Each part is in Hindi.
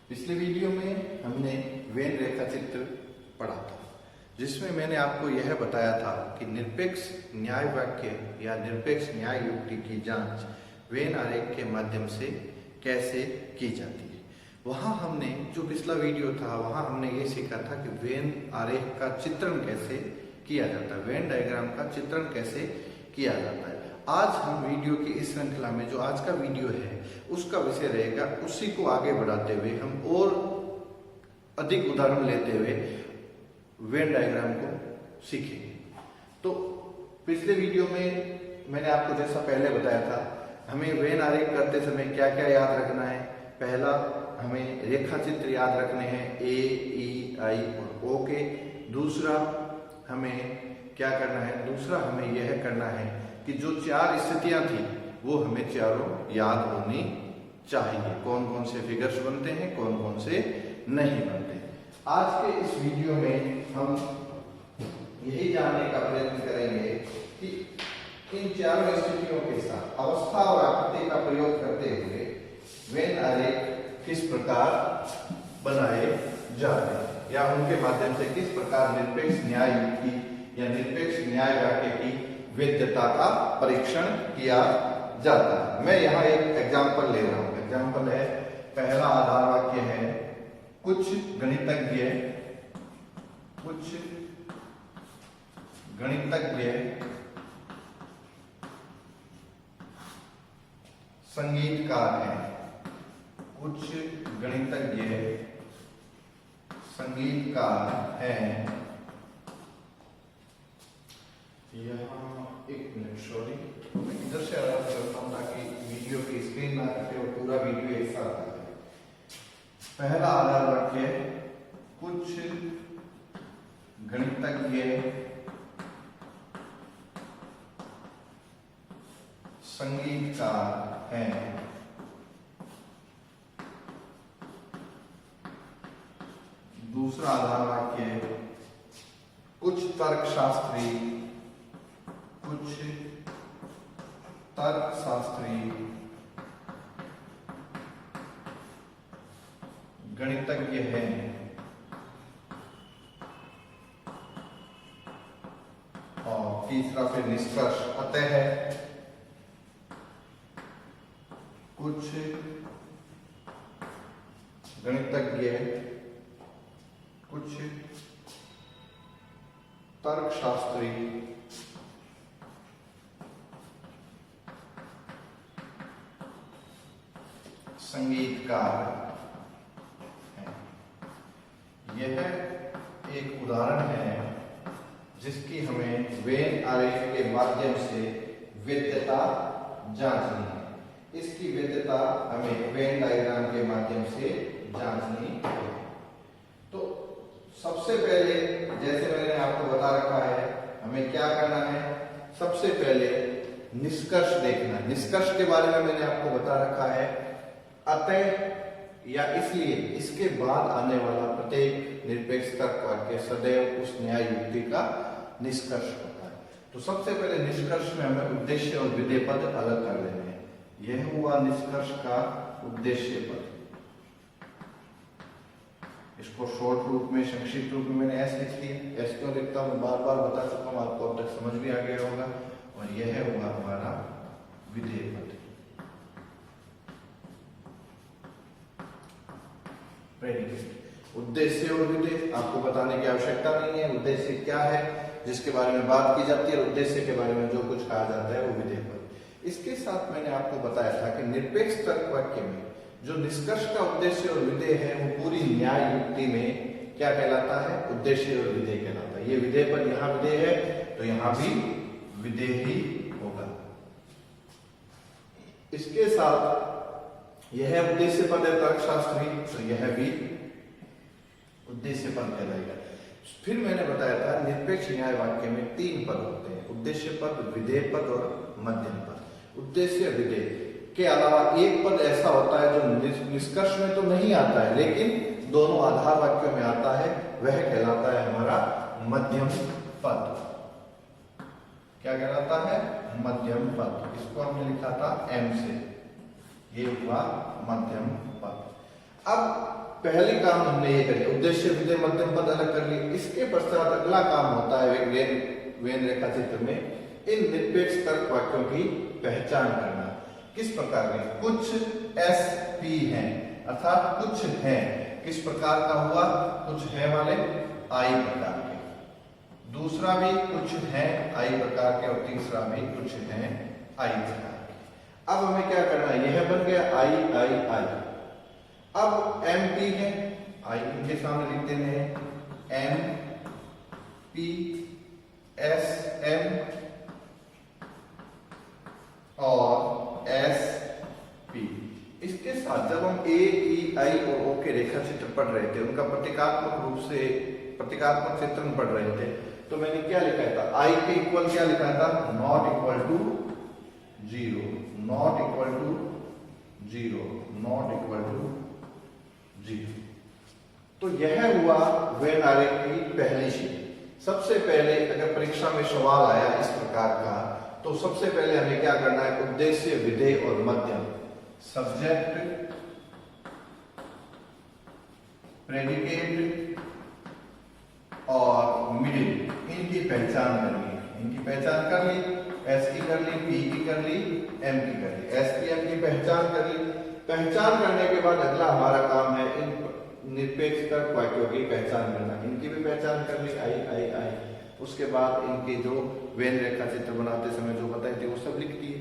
पिछले वीडियो में हमने वेन रेखा चित्र पढ़ा था, जिसमें मैंने आपको यह बताया था कि निरपेक्ष न्याय वाक्य या निरपेक्ष न्याय युक्ति की जांच वेन आरेख के माध्यम से कैसे की जाती है। वहां हमने जो पिछला वीडियो था वहां हमने ये सीखा था कि वेन आरेख का चित्रण कैसे किया जाता है, वेन डायग्राम का चित्रण कैसे किया जाता है। आज हम वीडियो की इस श्रृंखला में जो आज का वीडियो है उसका विषय रहेगा, उसी को आगे बढ़ाते हुए हम और अधिक उदाहरण लेते हुए वेन डायग्राम को सीखेंगे। तो पिछले वीडियो में मैंने आपको जैसा पहले बताया था, हमें वेन आरेख करते समय क्या क्या याद रखना है। पहला, हमें रेखा चित्र याद रखने हैं ए, ई, आई और ओ के। दूसरा हमें क्या करना है, दूसरा हमें यह करना है कि जो चार स्थितियां थी वो हमें चारों याद होनी चाहिए। कौन कौन से फिगर्स बनते हैं, कौन कौन से नहीं बनते। आज के इस वीडियो में हम यही जानने का प्रयत्न करेंगे कि इन चारों स्थितियों के साथ अवस्था और आकृति का प्रयोग करते हुए वेन आरेख किस प्रकार बनाए जाते हैं या उनके माध्यम से किस प्रकार निरपेक्ष न्याय युक्ति या निरपेक्ष न्याय वाक्य की वैधता का परीक्षण किया जाता है। मैं यहाँ एक एग्जाम्पल ले रहा हूँ। एग्जाम्पल है, पहला आधार वाक्य है, कुछ गणितज्ञ संगीतकार हैं। कुछ गणितज्ञ संगीतकार हैं। यहाँ एक मिनट, सॉरी, मैं इधर से आराम करता हूँ ताकि वीडियो की स्क्रीन ना कटे और पूरा वीडियो एक साथ आ जाए। पहला आधार वाक्य, कुछ गणितज्ञ संगीतकार हैं। दूसरा आधार वाक्य, कुछ तर्कशास्त्री गणितज्ञ हैं। और तीसरा फिर निष्कर्ष, अतः कुछ गणितज्ञ कुछ तर्कशास्त्री संगीतकार हैं। यह एक उदाहरण है जिसकी हमें वेन आरेख के माध्यम से वैधता जांचनी है। इसकी वैधता हमें वेन डायग्राम के माध्यम से जांचनी है। तो सबसे पहले, जैसे मैंने आपको बता रखा है, हमें क्या करना है, सबसे पहले निष्कर्ष देखना है। निष्कर्ष के बारे में मैंने आपको बता रखा है, अतः या इसलिए, इसके बाद आने वाला प्रत्येक निरपेक्ष तर्क वाक्य सदैव उस न्याय युक्ति का निष्कर्ष होता है। तो सबसे पहले निष्कर्ष में हमें उद्देश्य और विधेय पद अलग कर लेने हैं। यह हुआ निष्कर्ष का उद्देश्य पद। इसको शॉर्ट रूप में, संक्षिप्त रूप में मैंने एस लिख दिया। एस क्यों लिखता हूं, बार बार बता चुका हूं, आपको अब तक समझ भी आ गया होगा। और यह हुआ हमारा विधेय पद। उद्देश्य और विधेय आपको बताने की आवश्यकता नहीं है। उद्देश्य क्या है जिसके बारे में बात की जाती है, और उद्देश्य के बारे में जो कुछ कहा जाता है वो विधेय पद। इसके साथ मैंने आपको बताया था कि निरपेक्ष तर्क वाक्य में जो निष्कर्ष का उद्देश्य और विधेय है वो पूरी न्याय युक्ति में क्या कहलाता है, उद्देश्य और विधेय कहलाता है। ये विधेय पद यहाँ विधेय है तो यहाँ भी विधेय ही होगा। इसके साथ यह उद्देश्य पद है तर्कशास्त्री, तो यह भी उद्देश्य पद कहलाएगा। फिर मैंने बताया था निरपेक्ष न्याय वाक्य में तीन पद होते हैं, उद्देश्य पद, विधेय पद और मध्यम पद। उद्देश्य विधेय के अलावा एक पद ऐसा होता है जो निष्कर्ष में तो नहीं आता है लेकिन दोनों आधार वाक्यों में आता है, वह कहलाता है हमारा मध्यम पद। क्या कहलाता है, मध्यम पद। इसको हमने लिखा था एम से, ये हुआ मध्यम पद। अब पहले काम हमने ये कर लिया, उद्देश्य विधेय मध्यम पद अलग कर लिए। इसके पश्चात अगला काम होता है वेन रेखा चित्र में इन निरपेक्ष तर्क वाक्यों की पहचान करना। किस प्रकार के? कुछ एस पी हैं, अर्थात कुछ हैं। किस प्रकार का हुआ? कुछ है वाले आई प्रकार के, दूसरा भी कुछ है आई प्रकार के, और तीसरा भी कुछ है आई प्रकार के। अब हमें क्या करना है? यह बन गया आई आई आई। अब एम पी है, आई इनके सामने लिख देने हैं एम पी एस एम और एस पी। इसके साथ जब हम ए ई आई और ओ के रेखा चित्र पढ़ रहे थे, उनका प्रतीकात्मक रूप से प्रतीकात्मक चित्रण पढ़ रहे थे, तो मैंने क्या लिखा था? आई के इक्वल क्या लिखा था? Not equal to zero, not equal to zero, not equal to zero. तो यह हुआ वेन आरेख की पहली शीट। सबसे पहले अगर परीक्षा में सवाल आया इस प्रकार का, तो सबसे पहले हमें क्या करना है? उद्देश्य विधेय और मध्यम, सब्जेक्ट प्रेडिकेट और मिडिल, इनकी पहचान करनी है। इनकी पहचान कर ली, एस की कर ली, पी की कर ली, एम की कर ली, एस पी एम की पहचान कर ली। पहचान करने के बाद अगला हमारा काम है इन निरपेक्ष तर्क वाक्यों की पहचान करना। इनकी भी पहचान कर ली, आई आई आई। उसके बाद इनके जो वेन रेखा चित्र बनाते समय जो बताए थे वो सब लिख दिए।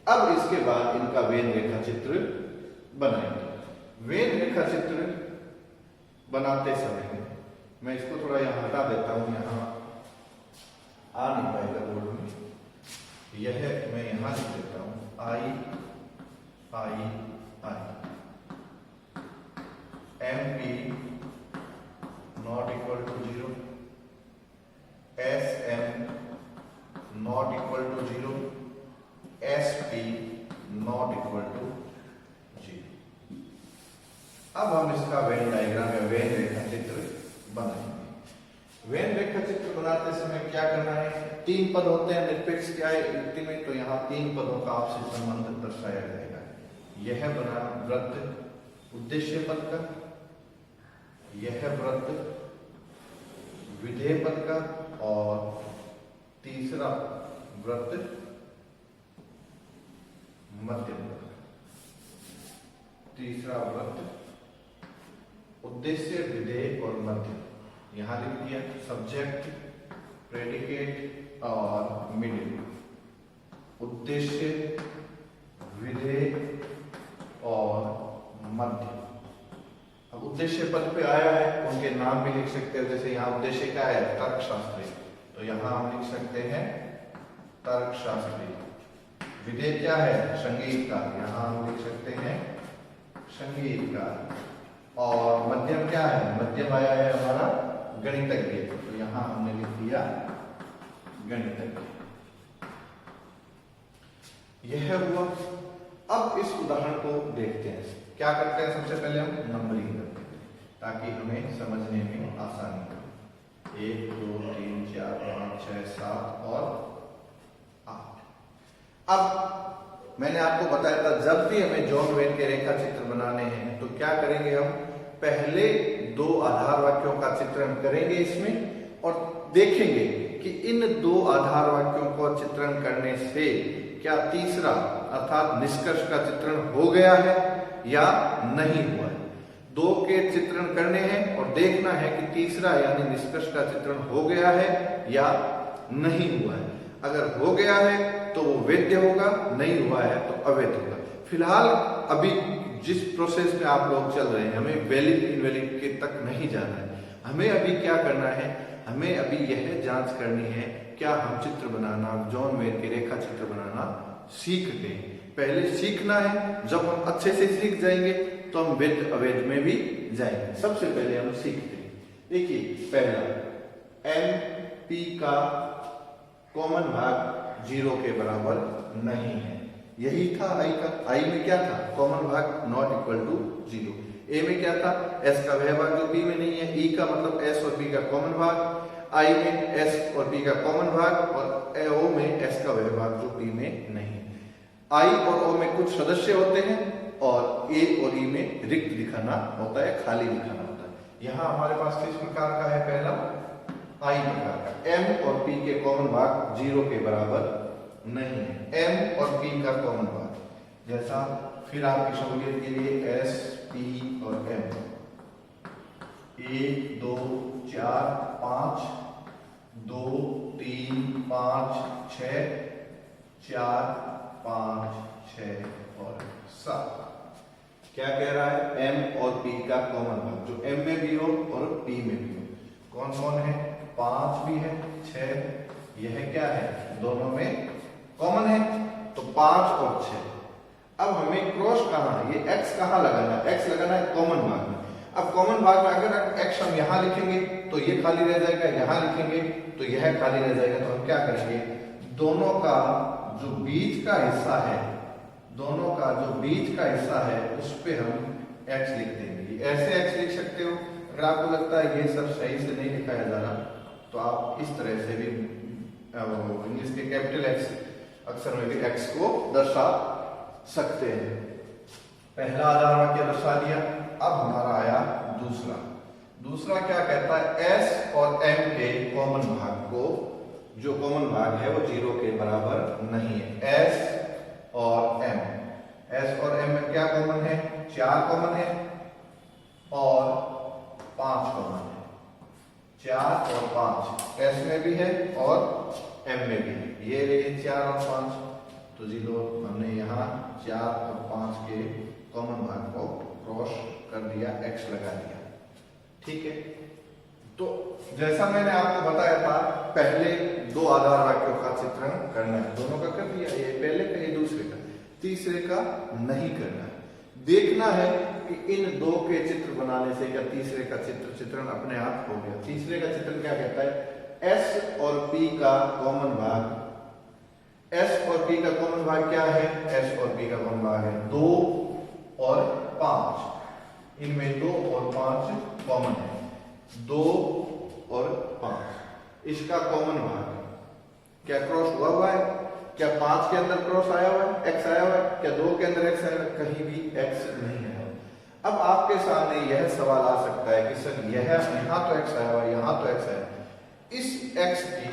अब इसके बाद इनका वेन रेखा चित्र बनाएंगे। वेन रेखा चित्र बनाते समय मैं इसको थोड़ा यहाँ हटा देता हूँ, यहाँ आ नहीं पाएगा बोर्ड में। यह मैं यहाँ लिख देता हूँ I I I, M P not equal to zero, S M not equal to zero, S P not equal to zero. अब हम इसका वेन डायग्राम या वेन रेखा चित्र बनाएंगे। वेन रेखा चित्र बनाते समय क्या करना है? तीन पद होते हैं निरपेक्ष क्या है युक्ति में, तो यहाँ तीन पदों का आपसे संबंध दर्शाया जाएगा। यह बना वृत्त उद्देश्य पद का, यह वृत्त विधेय पद का, और तीसरा वृत्त मध्यम पद का। तीसरा वृत्त उद्देश्य विधेय और मध्यम, यहां लिख दिया सब्जेक्ट प्रेडिकेट और मिडिल, उद्देश्य विधेय और मध्यम। अब उद्देश्य पद पे आया है, उनके नाम भी लिख सकते हैं। जैसे यहाँ उद्देश्य क्या है? तर्कशास्त्री, तो यहाँ हम लिख सकते हैं तर्कशास्त्री। विधेय क्या है? संगीतकार, यहाँ हम लिख सकते हैं संगीतकार। और मध्यम क्या है? मध्यम आया है हमारा गणितज्ञ, तो यहाँ हमने लिख दिया गणितज्ञ। यह हुआ। अब इस उदाहरण को देखते हैं। क्या करते हैं? सबसे पहले हम नंबरिंग करते हैं ताकि हमें समझने में आसानी हो। 1 2 3 4 5 6 7 और 8। अब मैंने आपको बताया था जब भी हमें जॉन वेन के रेखा चित्र बनाने हैं तो क्या करेंगे? हम पहले दो आधार वाक्यों का चित्रण करेंगे इसमें, और देखेंगे कि इन दो आधार वाक्यों को चित्रण करने से क्या तीसरा अर्थात निष्कर्ष का चित्रण हो गया है या नहीं हुआ है। दो के चित्रण करने हैं और देखना है कि तीसरा यानी निष्कर्ष का चित्रण हो गया है या नहीं हुआ है। अगर हो गया है तो वो वैध होगा, नहीं हुआ है तो अवैध होगा। फिलहाल अभी जिस प्रोसेस में आप लोग चल रहे हैं, हमें वैलिड इनवैलिड के तक नहीं जाना है। हमें अभी क्या करना है? हमें अभी यह जांच करनी है क्या हम चित्र बनाना, जॉन वेन के रेखा चित्र बनाना सीख गए। पहले सीखना है, जब हम अच्छे से सीख जाएंगे तो हम वैध अवैध में भी जाएंगे। सबसे पहले हम सीखते हैं। देखिए पहला एम पी का कॉमन भाग 0 के बराबर नहीं है, यही था आई का। आई में क्या था? कॉमन भाग नॉट इक्वल टू 0। ए में क्या था? एस का वह भाग जो पी में नहीं है। ई का मतलब एस और पी का कॉमन भाग, आई में एस और पी का कॉमन भाग, और ओ में एस का वह भाग जो पी में नहीं है। आई और ओ में कुछ सदस्य होते हैं और ए और ई में रिक्त दिखाना होता है, खाली दिखाना होता है। यहाँ हमारे पास किस प्रकार का है, पहला आई प्रकार का। एम और पी के कॉमन भाग 0 के बराबर नहीं है। एम और पी का कॉमन भाग, जैसा फिर आपकी सहूलियत के लिए एस पी और एम, 1 2 4 5 2 3 5 6 4 5 6 और 7। क्या कह रहा है, एम और पी का कॉमन भाग, जो एम में भी हो और पी में भी हो। कौन कौन है, 5 भी है, 6, यह क्या है, दोनों में कॉमन है, तो 5 और 6। अब हमें क्रॉस कहाँ, ये x कहाँ लगाना है, x लगाना है कॉमन भाग में। अब कॉमन भाग में अगर x हम यहाँ लिखेंगे तो ये खाली रह जाएगा, यहाँ लिखेंगे तो यह खाली रह जाएगा। तो हम क्या करेंगे, दोनों का जो बीच का हिस्सा है, दोनों का जो बीच का हिस्सा है उस पे हम x लिख देंगे। ऐसे x लिख सकते हो। अगर आपको लगता है ये सब सही से नहीं लिखाया जा रहा तो आप इस तरह से भी इंग्लिश के कैपिटल X अक्षर में भी x को दर्शा सकते हैं। पहला आधार वाक्य दर्शा दिया। अब हमारा आया दूसरा। दूसरा क्या कहता है, s और m के कॉमन भाग को, जो कॉमन भाग है वो 0 के बराबर नहीं है। s और m में क्या कॉमन है, 4 कॉमन है और 5 कॉमन है। 4 और 5 s में भी है और m में भी है। ये रहे 4 और 5, तो 0 हमने यहाँ 4 और 5 के कॉमन भाग को क्रॉस कर दिया, x लगा दिया। ठीक है, तो जैसा मैंने आपको बताया था, पहले 2 आधार वाक्यों का चित्रण करना है। दोनों का कर दिया, ये पहले का, ये दूसरे का, तीसरे का नहीं करना है। देखना है कि इन 2 के चित्र बनाने से क्या तीसरे का चित्रण अपने आप हो गया। तीसरे का चित्रण क्या कहता है, s और p का कॉमन भाग, s और p का कॉमन भाग क्या है, s और p का कॉमन भाग है 2 और 5। इनमें 2 और 5 कॉमन है, 2 और 5 इसका कॉमन भाग। क्या क्रॉस हुआ है, क्या 5 के अंदर क्रॉस आया हुआ है, x आया हुआ है, क्या 2 के अंदर x आया हुआ है, कहीं भी x नहीं है। अब आपके सामने यह सवाल आ सकता है कि सर यह यहाँ तो x आया हुआ है, यहाँ तो x है, इस x की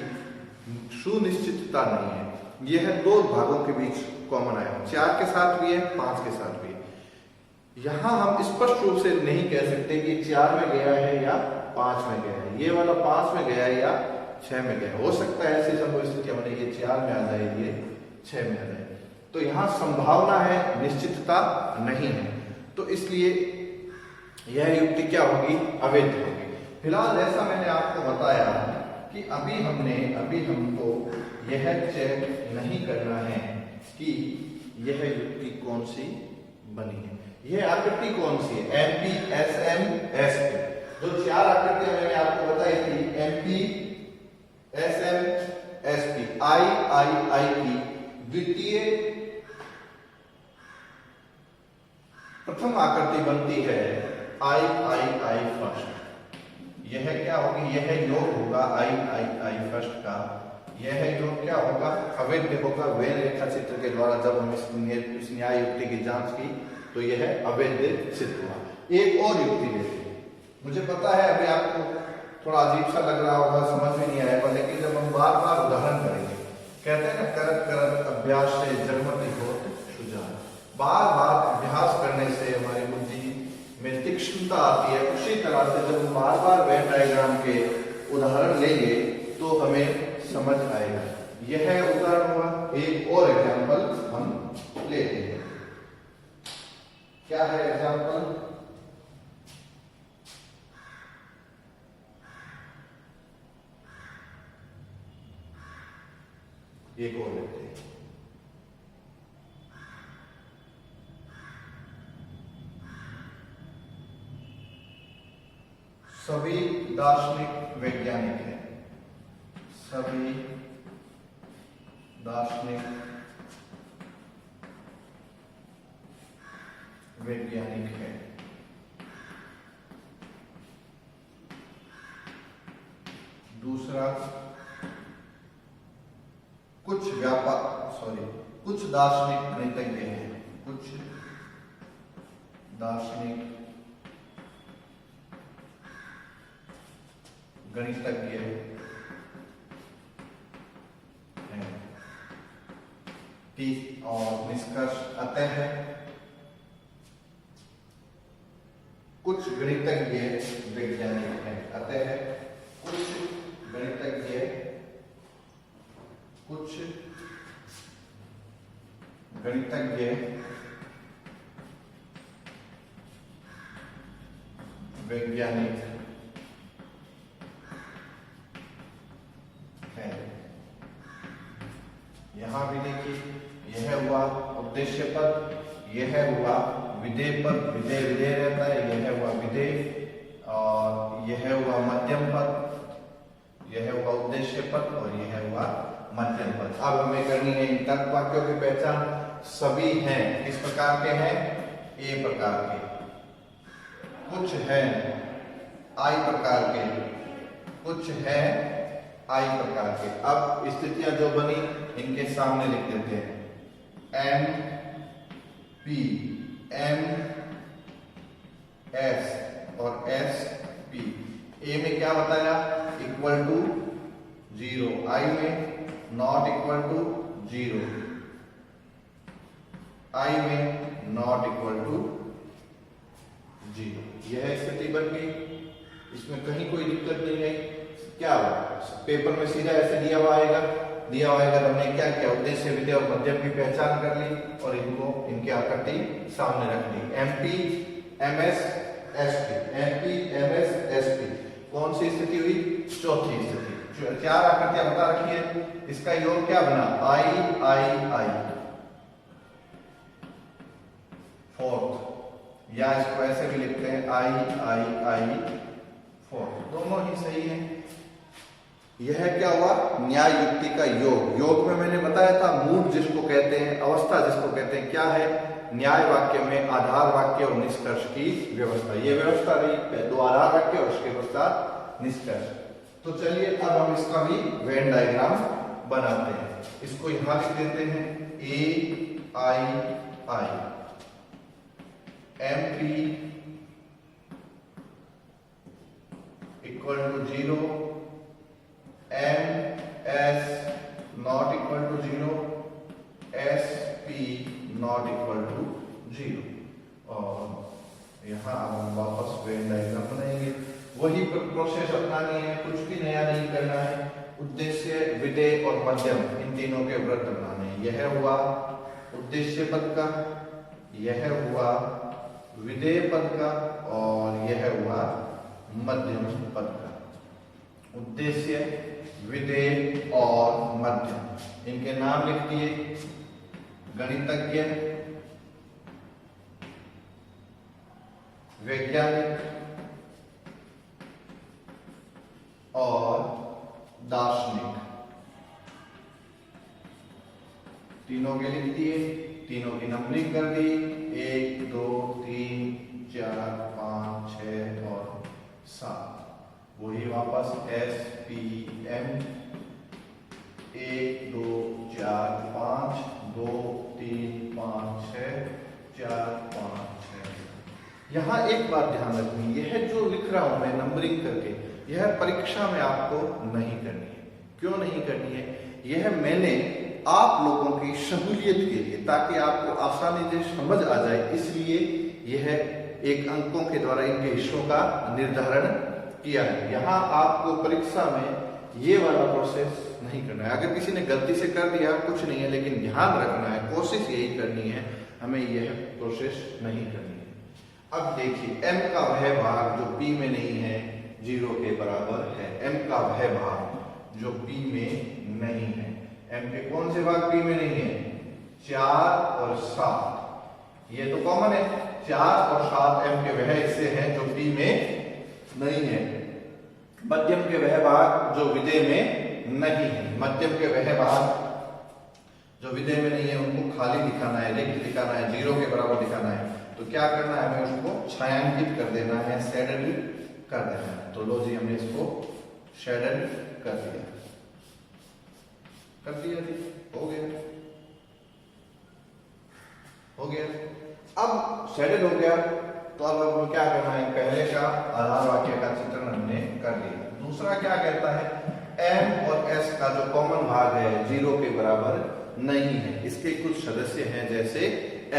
सुनिश्चितता नहीं है। यह 2 भागों के बीच कॉमन आया हुआ, 4 के साथ भी है, 5 के साथ भी है। यहां हम स्पष्ट रूप से नहीं कह सकते कि 4 में गया है या 5 में गया है, ये वाला 5 में गया है या 6 में गया। हो सकता है ऐसी सब स्थितियां बने, ये 4 में आ जाए, ये 6 में आ जाए। तो यहाँ संभावना है, निश्चितता नहीं है। तो इसलिए यह युक्ति क्या होगी, अवैध होगी। फिलहाल जैसा मैंने आपको बताया कि अभी हमको यह चेक नहीं करना है कि यह युक्ति कौन सी बनी है, यह आकृति कौन सी है, MP, SM, SP। जो 4 आकृतियां मैंने आपको बताई थी, MP, SM, SP, I की द्वितीय प्रथम आकृति बनती है I फर्स्ट। यह क्या होगी, यह योग होगा I फर्स्ट का। यह योग क्या होगा, अवैध होगा। वेन रेखा चित्र के द्वारा जब हम इस न्याय युक्ति की जांच की तो यह अवैध सिद्ध हुआ। एक और युक्ति लेते हैं। मुझे पता है अभी आपको थोड़ा अजीब सा लग रहा होगा, समझ में नहीं आएगा, लेकिन जब हम बार बार उदाहरण करेंगे, कहते हैं ना, करत करत अभ्यास से जन्मति होत सुजान। बार बार अभ्यास करने से हमारी बुद्धि में तीक्ष्णता आती है। उसी तरह से जब हम बार बार वेन डायग्राम के उदाहरण लेंगे तो हमें समझ आएगा। यह उदाहरण हुआ। एक और एग्जाम्पल हम लेते हैं। क्या है एग्जाम्पल, एक और लेते हैं। सभी दार्शनिक वैज्ञानिक हैं, सभी दार्शनिक वैज्ञानिक हैं। दूसरा, कुछ दार्शनिक गणितज्ञ हैं, कुछ दार्शनिक, गणितज्ञ है। और निष्कर्ष अतः कुछ गणितज्ञ वैज्ञानिक हैं। अतः कुछ गणितज्ञ वैज्ञानिक है। यहां भी देखिए, यह हुआ उद्देश्य पद, यह हुआ विधेय पद, विधेय विधेय रहता है, यह हुआ विधेय, और यह हुआ मध्यम पद, यह हुआ उद्देश्य पद, और यह हुआ मध्यम पद। अब हमें करनी है इन तर्क वाक्यों की पहचान। सभी हैं, किस प्रकार के हैं? ए प्रकार के। कुछ हैं आई प्रकार के, कुछ है आई प्रकार के। अब स्थितियां जो बनी इनके सामने लिख देते हैं। एम पी, एम एस और एस पी। ए में क्या बताया? इक्वल टू 0, आई में नॉट इक्वल टू 0, आई में नॉट इक्वल टू 0। यह स्थिति बन गई, इसमें कहीं कोई दिक्कत नहीं है। क्या हुआ? पेपर में सीधा ऐसे दिया हुआ आएगा, तो हमने क्या किया? उद्देश्य, विधेय और मध्यम की पहचान कर ली और इनको इनकी आकृति सामने रख ली। MP MS SP, MP MS SP. कौन सी स्थिति हुई? चौथी स्थिति। 4 आकृतियां बता रखी है, इसका योग क्या बना? आई आई आई। फोर्थ, या इसको ऐसे भी लिखते हैं आई आई आई फोर्थ। दोनों ही सही है। यह क्या हुआ? न्याय युक्ति का योग। योग में मैंने बताया था मूड जिसको कहते हैं, अवस्था जिसको कहते हैं, क्या है? न्याय वाक्य में आधार वाक्य और निष्कर्ष की व्यवस्था। ये व्यवस्था रही, 2 आधार वाक्य और उसके पश्चात निष्कर्ष। तो चलिए अब हम इसका भी वेन डायग्राम बनाते हैं। इसको यहां लिख देते हैं A I I, M P equal to 0, M S not equal to 0, S P not equal to 0। और यहां हम वापस वेन डायग्राम बनाएंगे। वही प्रोसेस अपनानी है, कुछ भी नया नहीं करना है। उद्देश्य, विधेय और मध्यम, इन तीनों के व्रत बनाने हैं। यह हुआ उद्देश्य पद का, यह हुआ विधेय पद का, और यह हुआ मध्यम पद का। उद्देश्य, विधेय और मध्यम, इनके नाम लिख दिए। गणितज्ञ, वैज्ञानिक और दार्शनिक, तीनों के लिख दिए। तीनों की नंबरिंग कर दी, 1 2 3 4 5 6 और 7। वही वापस एस पी एम 1 2 4 5 2 3 5 6 4 5 6। यहां एक बात ध्यान रखनी, यह जो लिख रहा हूं मैं नंबरिंग करके, यह परीक्षा में आपको नहीं करनी है। क्यों नहीं करनी है? यह मैंने आप लोगों की सहूलियत के लिए, ताकि आपको आसानी से समझ आ जाए, इसलिए यह एक अंकों के द्वारा इनके हिस्सों का निर्धारण किया है। यहाँ आपको परीक्षा में ये वाला प्रोसेस नहीं करना है। अगर किसी ने गलती से कर दिया कुछ नहीं है, लेकिन ध्यान रखना है, कोशिश यही करनी है, हमें यह प्रोसेस नहीं करनी है। अब देखिए, m का वह भाग जो p में नहीं है 0 के बराबर है। m का वह भाग जो p में नहीं है। m के कौन से भाग p में नहीं है? 4 और 7। ये तो कॉमन है, 4 और 7 m के वह हिस्से हैं जो p में नहीं है। मध्यम के वह भाग जो विधेय में नहीं है, मध्यम के वह भाग जो विधेय में नहीं है, उनको खाली दिखाना है, रिक्त दिखाना है, 0 के बराबर दिखाना है। तो क्या करना है? हमें उसको छायांकित कर देना है, शेडेड कर देना है। तो लो जी, हमने इसको शेडेड कर दिया जी, हो गया। अब शेडेड हो गया, तो अब हमको क्या करना है, पहले का आधार वाक्य का चित्रण हमने कर लिया। दूसरा क्या कहता है, एम और एस का जो कॉमन भाग है 0 के बराबर नहीं है, इसके कुछ सदस्य हैं जैसे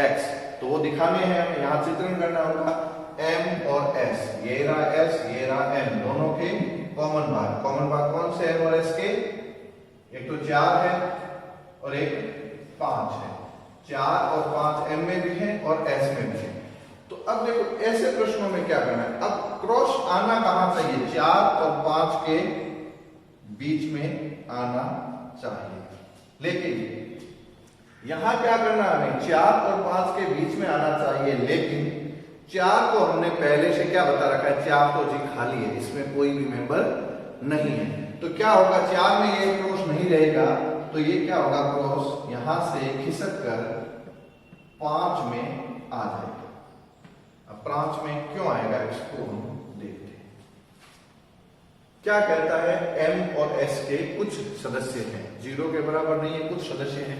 एक्स, तो वो दिखाने हैं हमें, यहाँ चित्रण करना होगा एम और एस, ये रहा एस ये रहा एम, दोनों के कॉमन भाग कौन से एम और एस के, एक तो 4 है और एक 5 है, 4 और 5 एम में भी है और एस में भी है। तो अब देखो ऐसे प्रश्नों में क्या करना है, अब क्रॉस आना कहां चाहिए, 4 और 5 के बीच में आना चाहिए, लेकिन यहां क्या करना है हमें, 4 और 5 के बीच में आना चाहिए, लेकिन 4 को हमने पहले से क्या बता रखा है, 4 तो जी खाली है, इसमें कोई भी मेंबर नहीं है, तो क्या होगा 4 में ये क्रॉस नहीं रहेगा, तो ये क्या होगा, क्रॉस यहां से खिसक कर 5 में आ जाएगा। अब 5 में क्यों आएगा, इसको हम देखते हैं। क्या कहता है, एम और एस के कुछ सदस्य हैं, 0 के बराबर नहीं है, कुछ सदस्य हैं।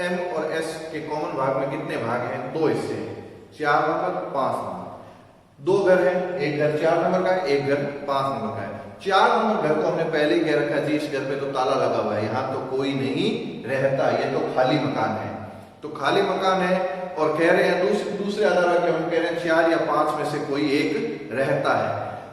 एम और एस के कॉमन भाग में कितने भाग हैं, 2 हिस्से हैं, 4 नंबर 5 नंबर, 2 घर है, एक घर 4 नंबर का है, एक घर 5 नंबर का है। 4 नंबर घर को हमने पहले ही कह रखा है जी, इस घर पे तो ताला लगा हुआ है, यहाँ तो कोई नहीं रहता, ये तो खाली मकान है, तो खाली मकान है और कह रहे हैं दूसरे आधार वाक्य हम कह रहे हैं 4 या 5 में से कोई एक रहता है,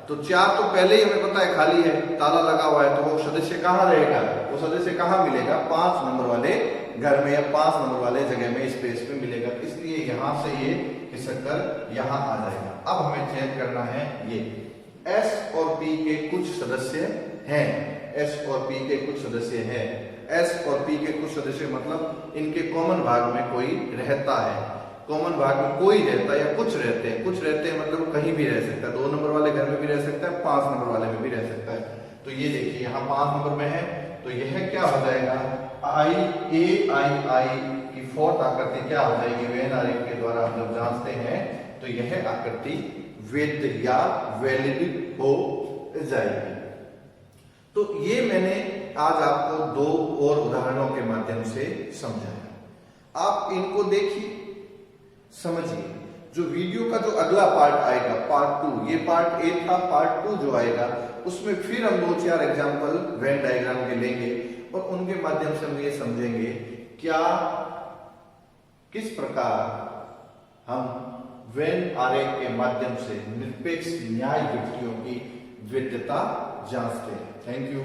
तो 4 तो पहले ही हमें पता है खाली है, ताला लगा हुआ है, तो वो सदस्य कहाँ रहेगा, वो सदस्य कहाँ मिलेगा, 5 नंबर वाले घर में या 5 नंबर वाले जगह में स्पेस में मिलेगा, इसलिए यहां से ये खिसक कर यहां आ जाएगा। अब हमें चेक करना है ये S और P के कुछ सदस्य हैं, S और P के कुछ सदस्य हैं, S और P के कुछ सदस्य मतलब इनके कॉमन भाग में कोई रहता है, कॉमन भाग में कोई रहता है या कुछ रहते हैं, कुछ रहते हैं मतलब कहीं भी रह सकता है, 2 नंबर वाले घर में भी रह सकता है, 5 नंबर वाले में भी रह सकता है। तो ये देखिए यहाँ 5 नंबर में है, तो यह क्या हो जाएगा, आई की 4th आकृति क्या हो जाएगी, वेन आरेख के द्वारा हम जब जांचते हैं तो यह आकृति वैध या वैलिड हो जाएगी। तो ये मैंने आज आपको 2 और उदाहरणों के माध्यम से समझाया, आप इनको देखिए समझिए। जो वीडियो का जो अगला पार्ट आएगा, पार्ट 2, ये पार्ट 1 था, पार्ट 2 जो आएगा उसमें फिर हम 2-4 एग्जाम्पल वेन डायग्राम के लेंगे और उनके माध्यम से हम ये समझेंगे क्या किस प्रकार हम वेन आरेख के माध्यम से निरपेक्ष न्याय युक्तियों की वैधता जांचते हैं। Thank you.